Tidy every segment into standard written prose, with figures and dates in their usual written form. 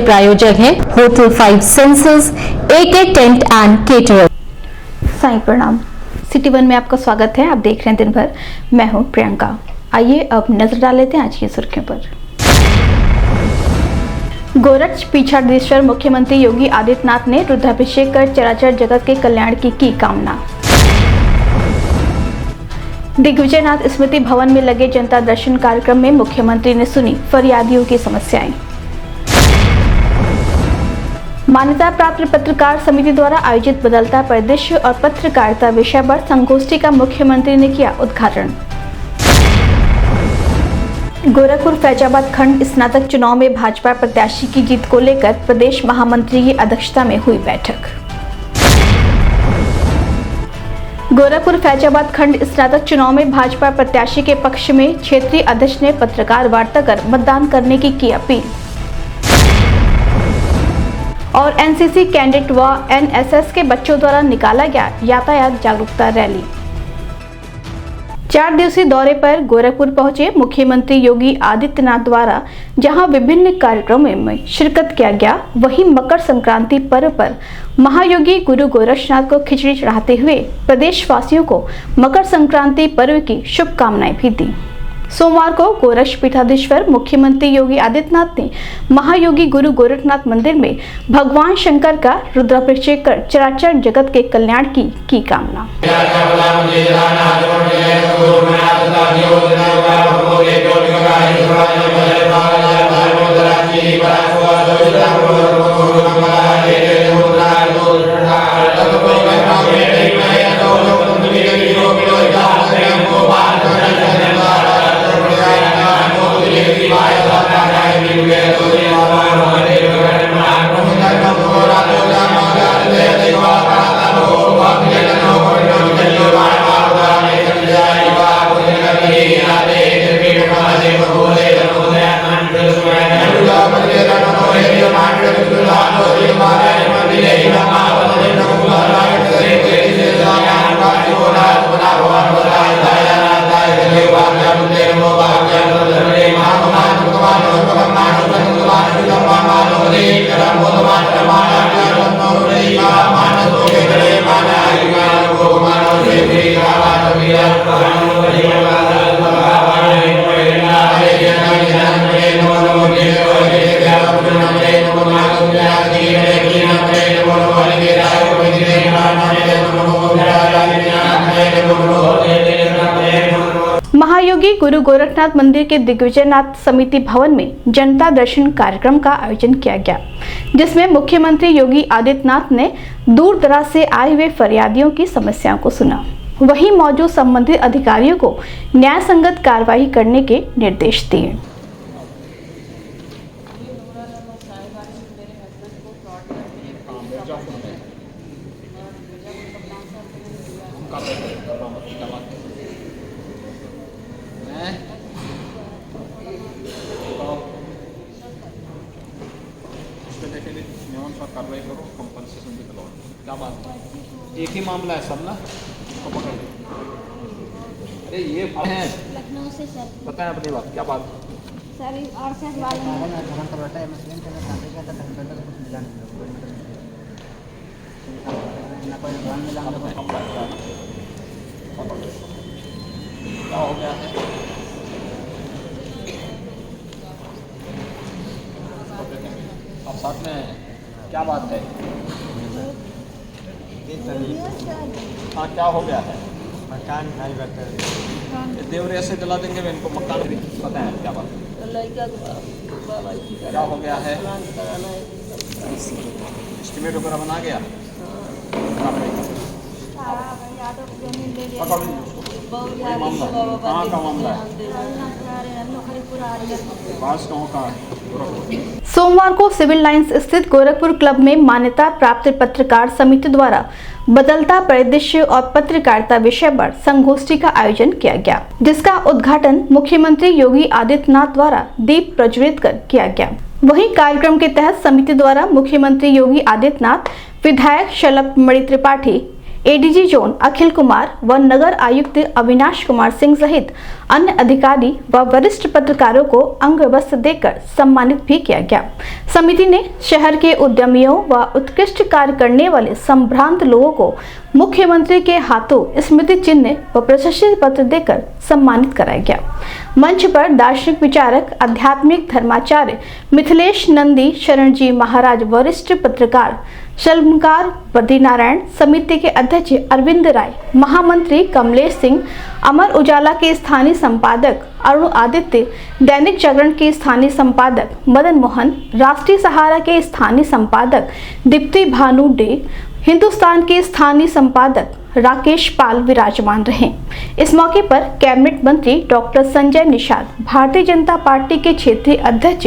प्रायोजक हैं hotel 5 senses, AK tent and caterer. Sai प्रणाम। सिटी वन में आपका स्वागत है। आप देख रहे हैं दिन भर। मैं हूं प्रियंका। आइए अब नजर डाल लेते हैं आज की सुर्खियों पर। गोरक्ष पीछाड़ीश्वर मुख्यमंत्री योगी आदित्यनाथ ने रुद्राभिषेक कर चराचर जगत के कल्याण की कामना। दिग्विजयनाथ स्मृति भवन में लगे जनता दर्शन कार्यक्रम में मुख्यमंत्री ने सुनी फरियादियों की समस्याएं। मान्यता प्राप्त पत्रकार समिति द्वारा आयोजित बदलता परिदृश्य और पत्रकारिता विषय पर संगोष्ठी का मुख्यमंत्री ने किया उद्घाटन। गोरखपुर फैजाबाद खंड स्नातक चुनाव में भाजपा प्रत्याशी की जीत को लेकर प्रदेश महामंत्री की अध्यक्षता में हुई बैठक। गोरखपुर फैजाबाद खंड स्नातक चुनाव में भाजपा प्रत्याशी के पक्ष में क्षेत्रीय अध्यक्ष ने पत्रकार वार्ता कर मतदान करने की अपील। और एनसीसी कैडेट व एनएसएस के बच्चों द्वारा निकाला गया यातायात जागरूकता रैली। 4 दिवसीय दौरे पर गोरखपुर पहुंचे मुख्यमंत्री योगी आदित्यनाथ द्वारा जहां विभिन्न कार्यक्रमों में शिरकत किया गया, वहीं मकर संक्रांति पर्व पर महायोगी गुरु गोरक्षनाथ को खिचड़ी चढ़ाते हुए प्रदेशवासियों को मकर संक्रांति पर्व की शुभकामनाएं भी दी। सोमवार को गोरक्ष पीठाधीश्वर मुख्यमंत्री योगी आदित्यनाथ ने महायोगी गुरु गोरखनाथ मंदिर में भगवान शंकर का रुद्राभिषेक कर चराचर जगत के कल्याण की कामना। महायोगी गुरु गोरखनाथ मंदिर के दिग्विजयनाथ समिति भवन में जनता दर्शन कार्यक्रम का आयोजन किया गया, जिसमें मुख्यमंत्री योगी आदित्यनाथ ने दूर दराज से आए हुए फरियादियों की समस्याओं को सुना। वहीं मौजूद संबंधित अधिकारियों को न्याय संगत कार्रवाई करने के निर्देश दिए। कार्रवाई करो, कंपनसेशन भी दिलाओ। क्या बात है? एक ही मामला है सब ना? तो पकड़ लो। अरे ये हैं लखनऊ से सर। बताएं अपनी बात, क्या बात है? सर और सर वाले में क्या हो गया है? अब साथ में क्या बात है? हाँ, क्या हो गया है? मकान नहीं बता देवरिया से दिला देंगे इनको मकान। बताएं क्या बात है? क्या हो गया है? एस्टिमेट वगैरह बना गया? पकड़ लीजिए उसको। मामला कहाँ का मामला है? पास कहाँ का? सोमवार को सिविल लाइंस स्थित गोरखपुर क्लब में मान्यता प्राप्त पत्रकार समिति द्वारा बदलता परिदृश्य और पत्रकारिता विषय पर संगोष्ठी का आयोजन किया गया, जिसका उद्घाटन मुख्यमंत्री योगी आदित्यनाथ द्वारा दीप प्रज्वलित कर किया गया। वहीं कार्यक्रम के तहत समिति द्वारा मुख्यमंत्री योगी आदित्यनाथ, विधायक शलभ मणि त्रिपाठी, एडीजी जोन अखिल कुमार व नगर आयुक्त अविनाश कुमार सिंह सहित अन्य अधिकारी व वरिष्ठ पत्रकारों को अंग वस्त्र देकर सम्मानित भी किया गया। समिति ने शहर के उद्यमियों व उत्कृष्ट कार्य करने वाले संभ्रांत लोगों को मुख्यमंत्री के हाथों स्मृति चिन्ह व प्रशस्ति पत्र देकर सम्मानित कराया गया। मंच पर दार्शनिक विचारक आध्यात्मिक धर्माचार्य मिथिलेश नंदी शरण जी महाराज, वरिष्ठ पत्रकार शल्मकार बद्रीनारायण, समिति के अध्यक्ष अरविंद राय, महामंत्री कमलेश सिंह, अमर उजाला के स्थानीय संपादक अरुण आदित्य, दैनिक जागरण के स्थानीय संपादक मदन मोहन, राष्ट्रीय सहारा के स्थानीय संपादक दीप्ति भानु डे, हिंदुस्तान के स्थानीय संपादक राकेश पाल विराजमान रहे। इस मौके पर कैबिनेट मंत्री डॉक्टर संजय निषाद, भारतीय जनता पार्टी के क्षेत्रीय अध्यक्ष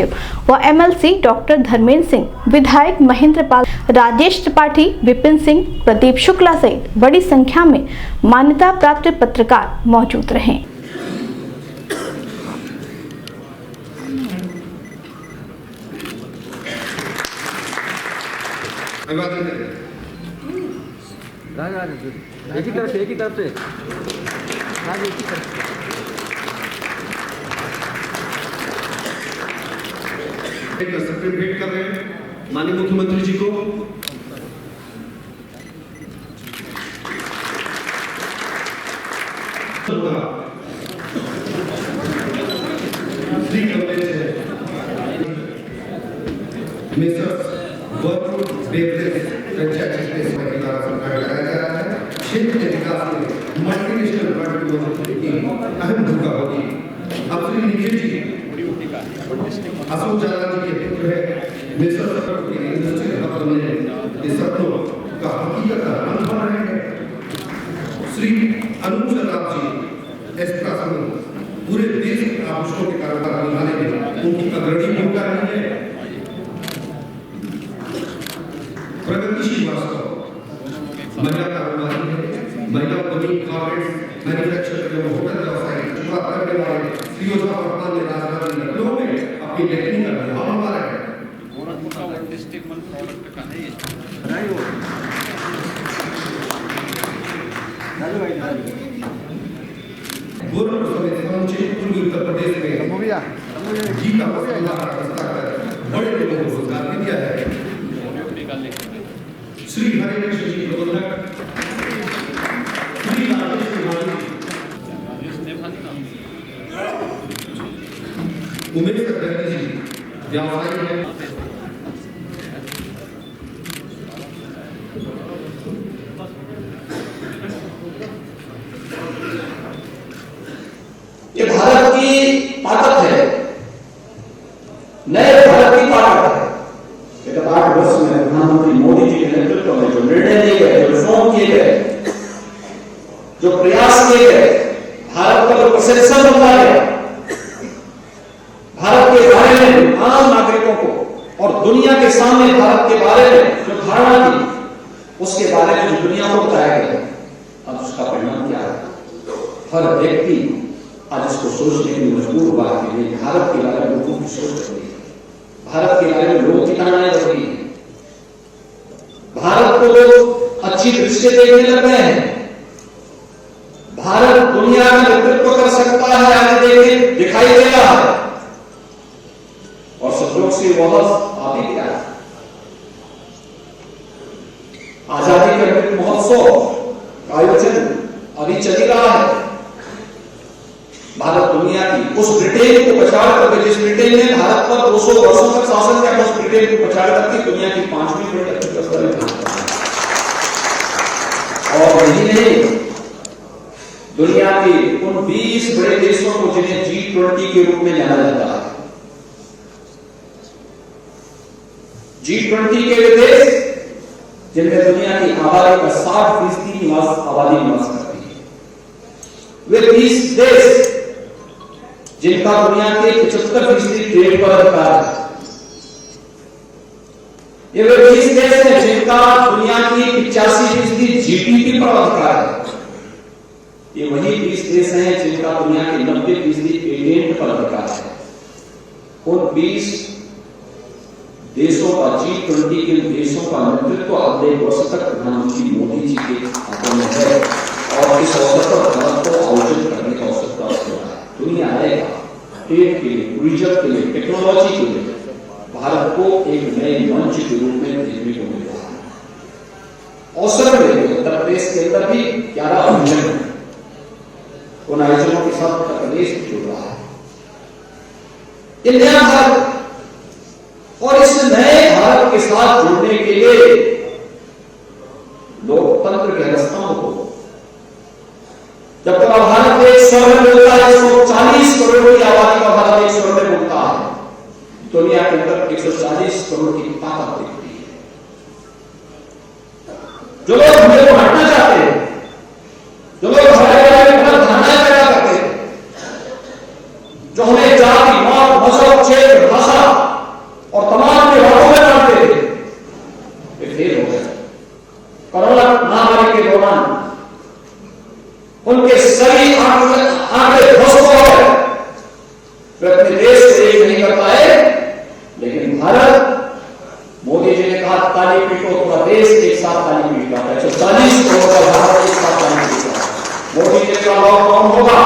व एमएलसी डॉक्टर धर्मेंद्र सिंह, विधायक महेंद्र पाल, राजेश त्रिपाठी, विपिन सिंह, प्रदीप शुक्ला सहित बड़ी संख्या में मान्यता प्राप्त पत्रकार मौजूद रहे। एक ही तरफ से एक ही तरफ से भेंट कर रहे हैं माननीय मुख्यमंत्री जी को। क्षेत्र के विकास में मल्टीनेशनल ब्रांड की अहम भूमिका होगी। अब श्री निखिल जी अशोक चावला जी के पुत्र है, मिस्टर के इंडस्ट्री हब बनने के सपनों का हकीकत का अनुभव रहे हैं। श्री अनूप शर्मा जी एस्ट्रासन पूरे देश के आभूषणों के कारोबार निभाने में उनकी अग्रणी भूमिका रही है। प्रगतिशील वास्तव महिला कारोबारी है, महिला उद्यमी, कॉर्पोरेट मैन्युफैक्चर करने होटल व्यवसाय शुरुआत करने वाले श्रीयोजा वर्तमान में राजधानी लखनऊ में अपनी लेखनी का निर्माण हमारा है। गोरखपुर का वन डिस्ट्रिक्ट वन प्रोडक्ट का है ये नहीं हो गोरखपुर में समूचे पूर्वी उत्तर प्रदेश में जी का मसला बड़े लोगों को रोजगार भी दिया है। श्री हरिवंश जी प्रबंधक, श्री राजेश उमेश कटनी जी व्यवसायी है। ये भारत की ताकत है, नए भारत की ताकत है। 8 वर्ष में प्रधानमंत्री मोदी जी के नेतृत्व में जो निर्णय लिए गए, जो रिफॉर्म किए गए, जो प्रयास किए गए, भारत का जो परसेप्शन बदला गया, भारत के बारे में आम नागरिकों को और दुनिया के सामने भारत के बारे में जो धारणा थी, उसके बारे में जो दुनिया को बताया गया, अब उसका परिणाम क्या है? हर व्यक्ति आज इसको सोचने के लिए मजबूर हुआ कि भारत के बारे में लोगों की सोच बदली है, भारत के बारे में लोगों की धारणाएं बदली है, भारत को लोग अच्छी दृष्टि से देखने लग गए हैं। भारत दुनिया में नेतृत्व कर सकता है, आज देखे दिखाई दे रहा है और संयोग से वह आ भी गया। आजादी के अमृत महोत्सव का आयोजन अभी चल रहा है। भारत दुनिया की उस ब्रिटेन को पछाड़ करके, जिस ब्रिटेन ने भारत पर 200 वर्षों तक शासन किया, उस ब्रिटेन को पछाड़ करके दुनिया की 5वीं बड़ी अर्थव्यवस्था और यही नहीं, दुनिया के उन 20 बड़े देशों को जिन्हें G20 के रूप में जाना जाता है। G20 के देश जिनमें दुनिया की आबादी का 60% आबादी निवास करती है, वे 20 देश जिनका दुनिया के 75% ट्रेड पर अधिकार है, ये वे 20 देश हैं जिनका दुनिया की 85% जीडीपी पर अधिकार है। ये वही 20 देश हैं जिनका दुनिया के 90% पेटेंट पर अधिकार है। उन 20 देशों का G20 के देशों का नेतृत्व अगले वर्ष तक प्रधानमंत्री मोदी जी के महत्वपूर्ण है और इस अवसर पर भारत को आयोजित करने का अवसर प्राप्त हुआ है। दुनिया आएगा ट्रेड के लिए, टूरिज्म के लिए, टेक्नोलॉजी के लिए भारत को एक नए मंच के रूप में देखने को मिल रहा है। अवसर मिले उत्तर प्रदेश के अंदर भी 11 आयोजन है, उन आयोजनों के साथ उत्तर प्रदेश जुड़ रहा है। ये नया भारत और इस नए भारत के साथ जुड़ने के लिए लोकतंत्र के स्तंभ को जब तक भारत एक स्वर में बोलता है, 140 करोड़ की आबादी का भारत एक स्वर में बोलता है, दुनिया के अंदर 140 करोड़ की ताकत दिखती है। जो लोग हमें को हटना चाहते हैं, जो लोग हमारे बारे में गलत धारणाएं पैदा करते हैं, जो हमें जाति, मौत, मजहब, क्षेत्र, भाषा और तमाम विभागों में बांटते थे, वे फेल हो गए। कोरोना महामारी के दौरान उनके सभी आंकड़े ध्वस्त हो गए। वे अपने देश से एक नहीं कर पाए, लेकिन भारत, मोदी जी ने कहा ताली पीटो, पूरा देश एक साथ ताली पीट रहा है। 140 करोड़ का भारत एक साथ ताली पीट रहा है। मोदी जी ने कहा लॉकडाउन होगा,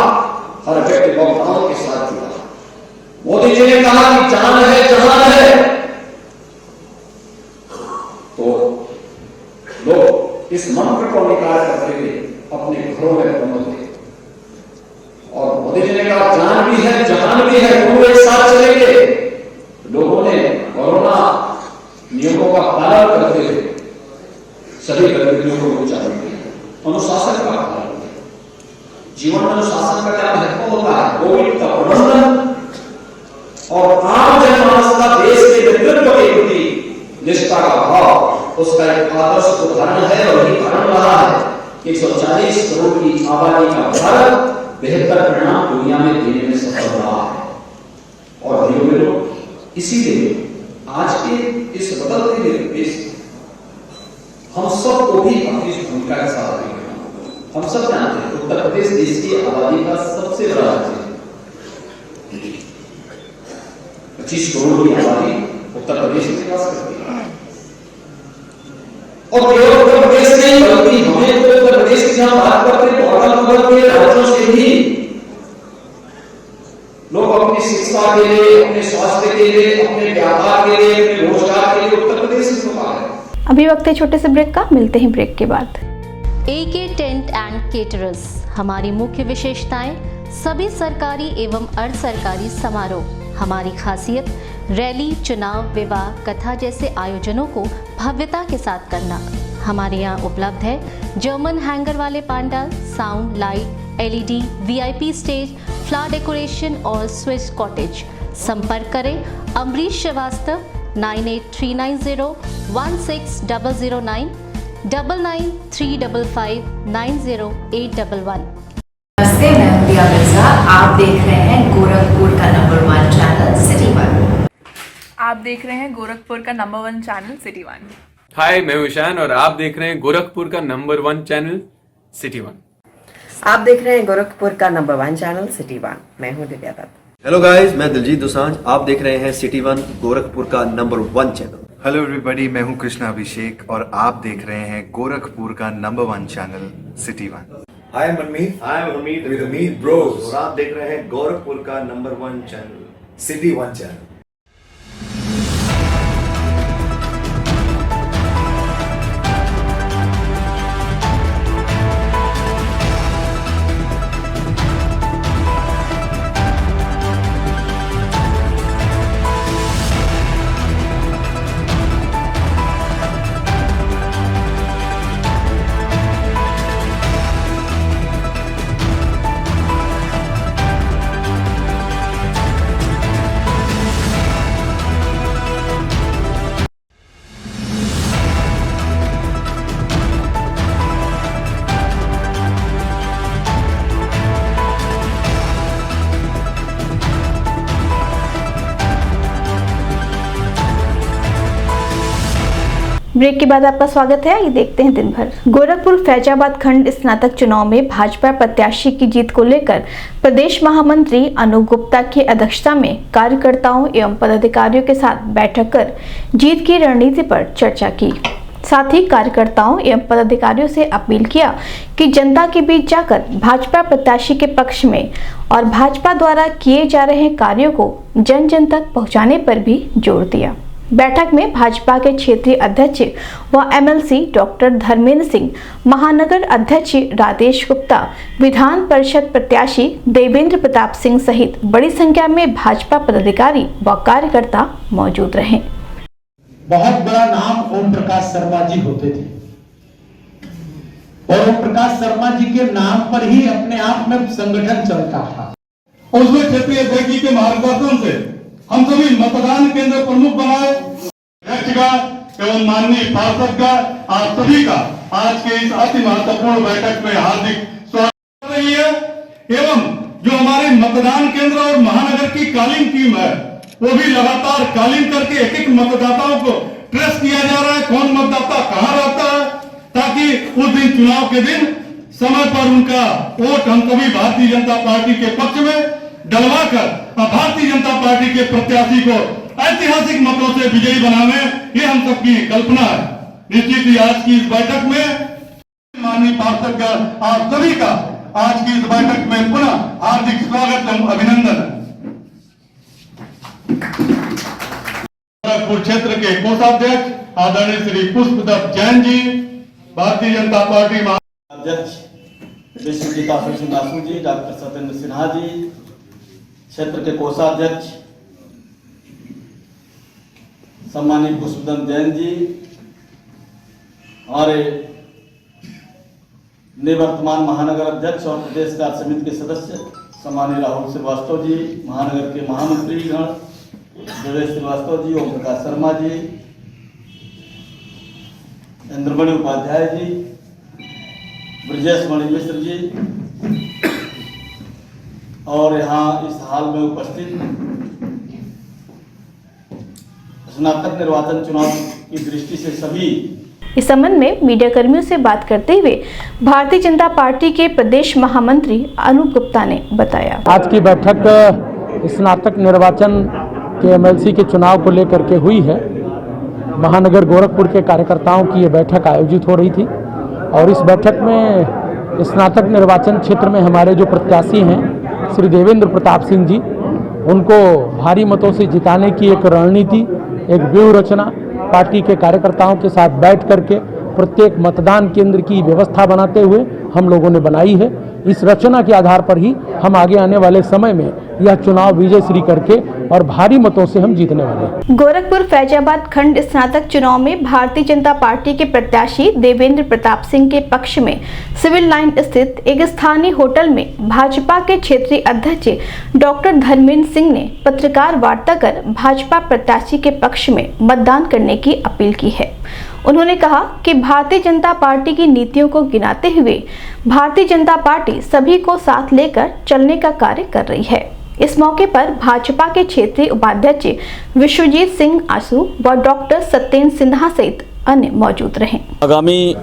हर व्यक्ति लॉकडाउन के साथ जुड़ा। मोदी जी ने कहा कि जान है जहान है, तो लोग इस मंत्र को निकाल करते हुए अपने घरों में प्रमोद थे। और मोदी जी ने कहा जान भी है जहान भी है, दोनों एक साथ चलेंगे। लोगों ने कोरोना नियमों का पालन करते हुए सभी गतिविधियों को चालू किया, अनुशासन का पालन किया। जीवन में अनुशासन का क्या महत्व होता है? कोविड का प्रबंधन और आम जनमानस का देश के नेतृत्व के प्रति निष्ठा का भाव, उसका एक आदर्श उदाहरण है और यही कारण रहा है 140 करोड़ की आबादी का भारत बेहतर परिणाम दुनिया में देने में सफल रहा है। और भाइयों बहनों, इसीलिए आज के इस बदलते हुए देश हम सबको भी अपनी भूमिका के साथ देना। हम सब जानते हैं उत्तर प्रदेश देश की आबादी का सबसे बड़ा राज्य है। 25 करोड़ की आबादी उत्तर प्रदेश में निवास करती है। और केवल उत्तर प्रदेश नहीं, बल्कि हमें तो उत्तर प्रदेश की जहां बात करते हैं तो अगल-बगल के राज्यों से भी लोग अपनी शिक्षा के लिए, अपने स्वास्थ्य के लिए, अपने व्यापार के लिए, अपने रोजगार के लिए उत्तर प्रदेश में आ रहे हैं। अभी वक्त है छोटे से ब्रेक का, मिलते हैं ब्रेक के बाद। AK टेंट एंड केटरर्स, हमारी मुख्य विशेषताएं सभी सरकारी एवं अर्ध सरकारी समारोह। हमारी खासियत रैली, चुनाव, विवाह, कथा जैसे आयोजनों को भव्यता के साथ करना। हमारे यहाँ उपलब्ध है जर्मन हैंगर वाले pandal, sound, light, LED, VIP stage, flower decoration और स्विस कॉटेज। संपर्क करें अमरीश श्रीवास्तव 98390 16009 9935590811। नमस्ते, मैं हूं दिया मिर्जा। आप देख रहे हैं गोरखपुर का नंबर 1 चैनल सिटी 1। आप देख रहे हैं गोरखपुर का नंबर 1 चैनल सिटी 1। हाय, मैं हूं ईशान और आप देख रहे हैं गोरखपुर का नंबर 1 चैनल सिटी 1। आप देख रहे हैं गोरखपुर का नंबर 1 चैनल सिटी 1। मैं हूं दिव्या दत्त। हेलो गाइस, मैं दिलजीत दोसांझ। आप देख रहे हैं सिटी 1 गोरखपुर का नंबर 1 चैनल। हेलो एवरीबॉडी, मैं हूं कृष्णा अभिषेक और आप देख रहे हैं गोरखपुर का number 1 channel city 1। Hi, I'm Manmeet. Hi, I'm Amit with Amit Bros. और आप देख रहे हैं गोरखपुर का number 1 channel city 1 channel. Break के बाद आपका स्वागत है। ये देखते हैं दिन भर। गोरखपुर फैजाबाद खंड स्नातक चुनाव में भाजपा प्रत्याशी की जीत को लेकर प्रदेश महामंत्री अनूप गुप्ता की अध्यक्षता में कार्यकर्ताओं एवं पदाधिकारियों के साथ बैठक कर जीत की रणनीति पर चर्चा की। साथ ही कार्यकर्ताओं एवं पदाधिकारियों से अपील किया कि जनता के बीच जाकर भाजपा प्रत्याशी के पक्ष में और भाजपा द्वारा किए जा रहे कार्यों को जन जन तक पहुंचाने पर भी जोर दिया। बैठक में भाजपा के क्षेत्रीय अध्यक्ष व एमएलसी डॉक्टर धर्मेंद्र सिंह, महानगर अध्यक्ष राजेश गुप्ता, विधान परिषद प्रत्याशी देवेंद्र प्रताप सिंह सहित बड़ी संख्या में भाजपा पदाधिकारी व कार्यकर्ता मौजूद रहे। बहुत बड़ा नाम ओम प्रकाश शर्मा जी होते थे और ओम प्रकाश शर्मा जी के नाम पर ही अपने आप में संगठन चलता था। उसमें क्षेत्रीय अध्यक्ष जी के मार्गदर्शन से हम सभी मतदान केंद्र प्रमुख बनाए। अध्यक्ष का एवं माननीय पार्षद का आप सभी का आज के इस अति महत्वपूर्ण बैठक में हार्दिक स्वागत कर रही है। एवं जो हमारे मतदान केंद्र और महानगर की कालिंग टीम है वो भी लगातार कालिंग करके एक एक मतदाताओं को ट्रेस किया जा रहा है, कौन मतदाता कहाँ रहता है, ताकि उस दिन चुनाव के दिन समय पर उनका वोट हम सभी भारतीय जनता पार्टी के पक्ष में डलवा कर भारतीय जनता पार्टी के प्रत्याशी को ऐतिहासिक मतों से विजयी बनाने, ये हम सबकी कल्पना है। निश्चित ही आज की इस बैठक में माननीय पार्षद का आप सभी का आज की इस बैठक में पुनः हार्दिक स्वागत एवं अभिनंदन है। गोरखपुर क्षेत्र के कोषाध्यक्ष आदरणीय श्री पुष्पदत्त जैन जी, भारतीय जनता पार्टी अध्यक्ष विश्वजीत नासू जी, डॉक्टर सत्येंद्र सिन्हा जी, क्षेत्र के कोषाध्यक्ष सम्मानित पुष्पदत्त जैन जी, हमारे निवर्तमान महानगर अध्यक्ष और प्रदेश कार्य समिति के सदस्य सम्मानित राहुल श्रीवास्तव जी, महानगर के महामंत्री गण देवेश श्रीवास्तव जी, ओम प्रकाश शर्मा जी, इंद्रमणि उपाध्याय जी, ब्रजेश मणि मिश्र जी और यहाँ इस हाल में उपस्थित स्नातक निर्वाचन चुनाव की दृष्टि से सभी। इस संबंध में मीडिया कर्मियों से बात करते हुए भारतीय जनता पार्टी के प्रदेश महामंत्री अनूप गुप्ता ने बताया, आज की बैठक स्नातक निर्वाचन के एमएलसी के चुनाव को लेकर के हुई है। महानगर गोरखपुर के कार्यकर्ताओं की ये बैठक आयोजित हो रही थी और इस बैठक में स्नातक निर्वाचन क्षेत्र में हमारे जो प्रत्याशी हैं श्री देवेंद्र प्रताप सिंह जी, उनको भारी मतों से जिताने की एक रणनीति, एक व्यूह रचना पार्टी के कार्यकर्ताओं के साथ बैठ करके प्रत्येक मतदान केंद्र की व्यवस्था बनाते हुए हम लोगों ने बनाई है। इस रचना के आधार पर ही हम आगे आने वाले समय में यह चुनाव विजय श्री करके और भारी मतों से हम जीतने वाले हैं। गोरखपुर फैजाबाद खंड स्नातक चुनाव में भारतीय जनता पार्टी के प्रत्याशी देवेंद्र प्रताप सिंह के पक्ष में सिविल लाइन स्थित एक स्थानीय होटल में भाजपा के क्षेत्रीय अध्यक्ष डॉक्टर धर्मेंद्र सिंह ने पत्रकार वार्ता कर भाजपा प्रत्याशी के पक्ष में मतदान करने की अपील की है। उन्होंने कहा कि भारतीय जनता पार्टी की नीतियों को गिनाते हुए भारतीय जनता पार्टी सभी को साथ लेकर चलने का कार्य कर रही है। इस मौके पर भाजपा के क्षेत्रीय उपाध्यक्ष विश्वजीत सिंह आसू व डॉक्टर सत्येंद्र सिन्हा सहित अन्य मौजूद रहे। आगामी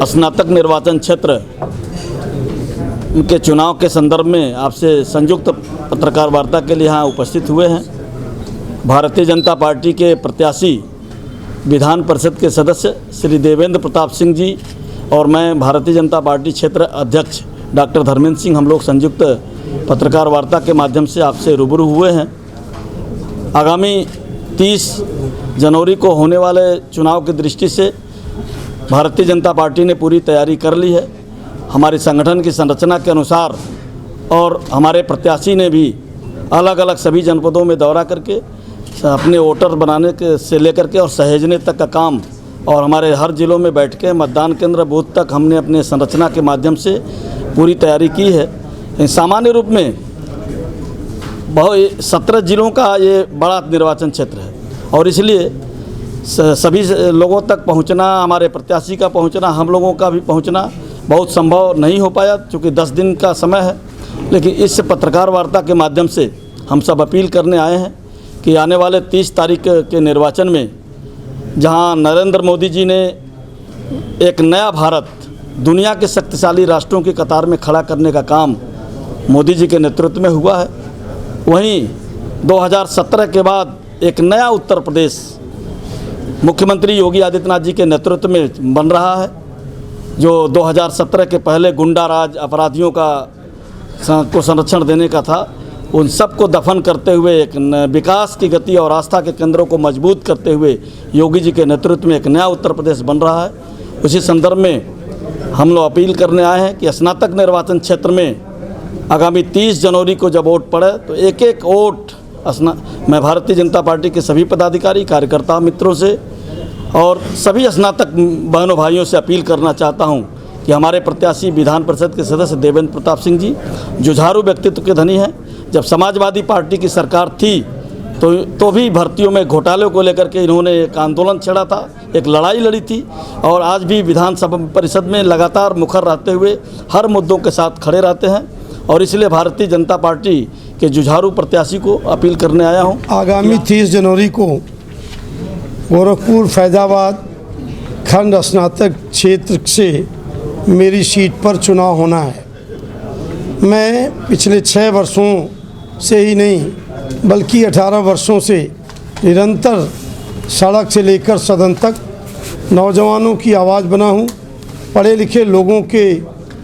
स्नातक निर्वाचन क्षेत्र के चुनाव के संदर्भ में आपसे संयुक्त पत्रकार वार्ता के लिए यहाँ उपस्थित हुए हैं। भारतीय जनता पार्टी के प्रत्याशी विधान परिषद के सदस्य श्री देवेंद्र प्रताप सिंह जी और मैं भारतीय जनता पार्टी क्षेत्र अध्यक्ष डॉक्टर धर्मेंद्र सिंह, हम लोग संयुक्त पत्रकार वार्ता के माध्यम से आपसे रूबरू हुए हैं। आगामी 30 जनवरी को होने वाले चुनाव की दृष्टि से भारतीय जनता पार्टी ने पूरी तैयारी कर ली है। हमारे संगठन की संरचना के अनुसार और हमारे प्रत्याशी ने भी अलग अलग सभी जनपदों में दौरा करके अपने वोटर बनाने के से लेकर के और सहेजने तक का काम और हमारे हर जिलों में बैठ के मतदान केंद्र बूथ तक हमने अपने संरचना के माध्यम से पूरी तैयारी की है। सामान्य रूप में 17 जिलों का ये बड़ा निर्वाचन क्षेत्र है और इसलिए सभी लोगों तक पहुंचना, हमारे प्रत्याशी का पहुंचना, हम लोगों का भी पहुंचना बहुत संभव नहीं हो पाया क्योंकि 10 दिन का समय है। लेकिन इस पत्रकार वार्ता के माध्यम से हम सब अपील करने आए हैं कि आने वाले 30 तारीख के निर्वाचन में जहां नरेंद्र मोदी जी ने एक नया भारत दुनिया के शक्तिशाली राष्ट्रों की कतार में खड़ा करने का काम मोदी जी के नेतृत्व में हुआ है, वहीं 2017 के बाद एक नया उत्तर प्रदेश मुख्यमंत्री योगी आदित्यनाथ जी के नेतृत्व में बन रहा है, जो 2017 के पहले गुंडा राज अपराधियों को संरक्षण देने का था, उन सबको दफन करते हुए एक विकास की गति और आस्था के केंद्रों को मजबूत करते हुए योगी जी के नेतृत्व में एक नया उत्तर प्रदेश बन रहा है। उसी संदर्भ में हम लोग अपील करने आए हैं कि स्नातक निर्वाचन क्षेत्र में आगामी 30 जनवरी को जब वोट पड़े तो एक एक वोट मैं भारतीय जनता पार्टी के सभी पदाधिकारी कार्यकर्ता मित्रों से और सभी स्नातक बहनों भाइयों से अपील करना चाहता हूं कि हमारे प्रत्याशी विधान परिषद के सदस्य देवेंद्र प्रताप सिंह जी जुझारू व्यक्तित्व के धनी हैं। जब समाजवादी पार्टी की सरकार थी तो भी भर्तियों में घोटाले को लेकर के इन्होंने एक आंदोलन छेड़ा था, एक लड़ाई लड़ी थी और आज भी विधानसभा परिषद में लगातार मुखर रहते हुए हर मुद्दों के साथ खड़े रहते हैं और इसलिए भारतीय जनता पार्टी के जुझारू प्रत्याशी को अपील करने आया हूं। आगामी 30 जनवरी को गोरखपुर फैजाबाद खंड स्नातक क्षेत्र से मेरी सीट पर चुनाव होना है। मैं पिछले 6 वर्षों से ही नहीं बल्कि 18 वर्षों से निरंतर सड़क से लेकर सदन तक नौजवानों की आवाज़ बना हूँ। पढ़े लिखे लोगों के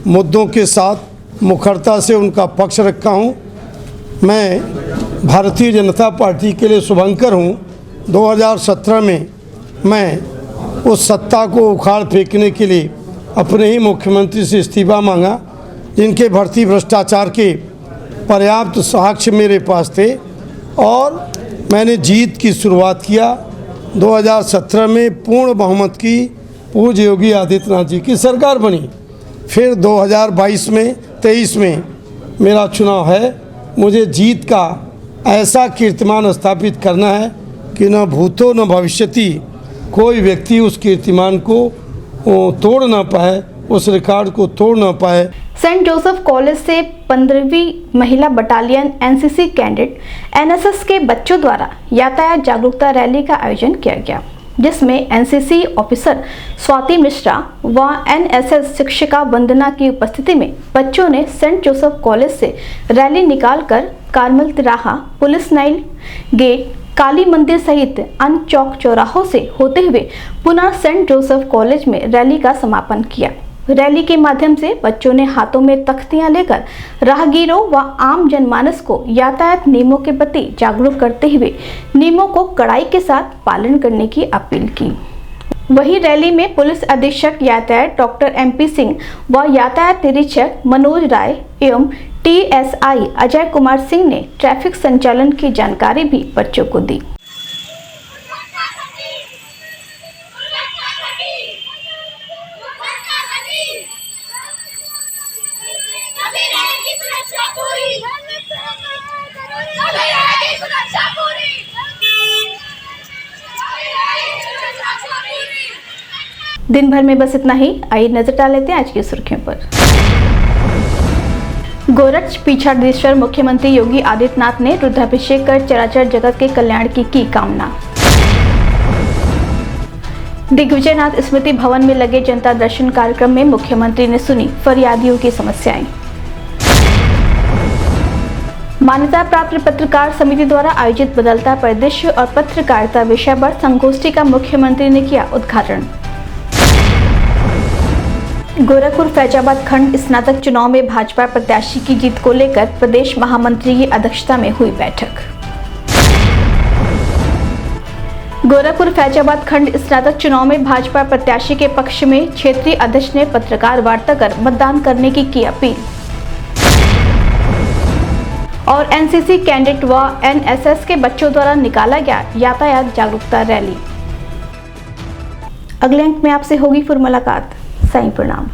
मुद्दों के साथ मुखरता से उनका पक्ष रखा हूँ। मैं भारतीय जनता पार्टी के लिए शुभंकर हूँ। 2017 में मैं उस सत्ता को उखाड़ फेंकने के लिए अपने ही मुख्यमंत्री से इस्तीफा मांगा, जिनके भर्ती भ्रष्टाचार के पर्याप्त साक्ष्य मेरे पास थे और मैंने जीत की शुरुआत किया। 2017 में पूर्ण बहुमत की पूज्य योगी आदित्यनाथ जी की सरकार बनी। फिर 2022 में 23 में मेरा चुनाव है। मुझे जीत का ऐसा कीर्तिमान स्थापित करना है कि न भूतो न भविष्यति कोई व्यक्ति उस कीर्तिमान को तोड़ ना पाए, उस रिकॉर्ड को तोड़ ना पाए। सेंट जोसेफ कॉलेज से 15वीं महिला बटालियन एनसीसी कैडेट एनएसएस के बच्चों द्वारा यातायात जागरूकता रैली का आयोजन किया गया, जिसमें एनसीसी ऑफिसर स्वाति मिश्रा व एनएसएस शिक्षिका वंदना की उपस्थिति में बच्चों ने सेंट जोसेफ कॉलेज से रैली निकालकर कारमल तिराहा, पुलिस लाइन गेट, काली मंदिर सहित अन्य चौक चौराहों से होते हुए पुनः सेंट जोसेफ कॉलेज में रैली का समापन किया। रैली के माध्यम से बच्चों ने हाथों में तख्तियां लेकर राहगीरों व आम जनमानस को यातायात नियमों के प्रति जागरूक करते हुए नियमों को कड़ाई के साथ पालन करने की अपील की। वहीं रैली में पुलिस अधीक्षक यातायात डॉक्टर MP सिंह व यातायात निरीक्षक मनोज राय एवं TSI अजय कुमार सिंह ने ट्रैफिक संचालन की जानकारी भी बच्चों को दी। दिन भर में बस इतना ही। आइए नजर डाल लेते हैं आज की सुर्खियों पर। गोरक्ष पीछाड़ीश्वर मुख्यमंत्री योगी आदित्यनाथ ने रुद्राभिषेक कर चराचर जगत के कल्याण की कामना। दिग्विजयनाथ स्मृति भवन में लगे जनता दर्शन कार्यक्रम में मुख्यमंत्री ने सुनी फरियादियों की समस्याएं। मान्यता प्राप्त पत्रकार समिति द्वारा आयोजित बदलता परिदृश्य और पत्रकारिता विषय पर संगोष्ठी का मुख्यमंत्री ने किया उद्घाटन। गोरखपुर फैजाबाद खंड स्नातक चुनाव में भाजपा प्रत्याशी की जीत को लेकर प्रदेश महामंत्री की अध्यक्षता में हुई बैठक। गोरखपुर फैजाबाद खंड स्नातक चुनाव में भाजपा प्रत्याशी के पक्ष में क्षेत्रीय अध्यक्ष ने पत्रकार वार्ता कर मतदान करने की अपील। और एनसीसी कैडेट व एनएसएस के बच्चों द्वारा निकाला गया यातायात जागरूकता रैली। अगले अंक में आपसे होगी फिर मुलाकात। साईं प्रणाम।